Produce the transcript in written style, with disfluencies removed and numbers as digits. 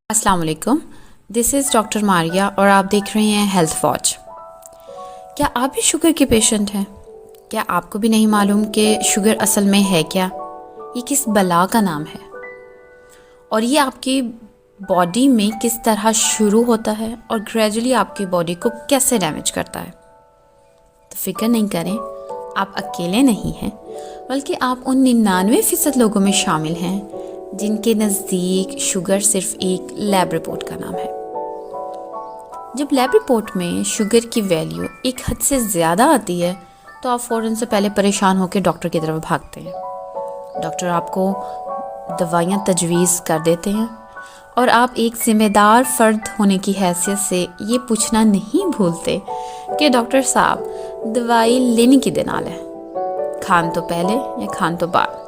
السلام علیکم، دس is doctor Maria اور آپ دیکھ رہے ہیں ہیلتھ واچ۔ کیا آپ بھی شوگر کے پیشنٹ ہیں؟ کیا آپ کو بھی نہیں معلوم کہ شوگر اصل میں ہے کیا؟ یہ کس بلا کا نام ہے اور یہ آپ کی باڈی میں کس طرح شروع ہوتا ہے اور گریجولی آپ کی باڈی کو کیسے ڈیمیج کرتا ہے؟ تو فکر نہیں کریں، آپ اکیلے نہیں ہیں، بلکہ آپ ان 99% لوگوں میں شامل ہیں جن کے نزدیک شوگر صرف ایک لیب رپورٹ کا نام ہے۔ جب لیب رپورٹ میں شوگر کی ویلیو ایک حد سے زیادہ آتی ہے تو آپ فوراً سے پہلے پریشان ہو کے ڈاکٹر کی طرف بھاگتے ہیں۔ ڈاکٹر آپ کو دوائیاں تجویز کر دیتے ہیں اور آپ ایک ذمہ دار فرد ہونے کی حیثیت سے یہ پوچھنا نہیں بھولتے کہ ڈاکٹر صاحب دوائی لینے کی دن آل ہے، کھان تو پہلے یا کھان تو بعد۔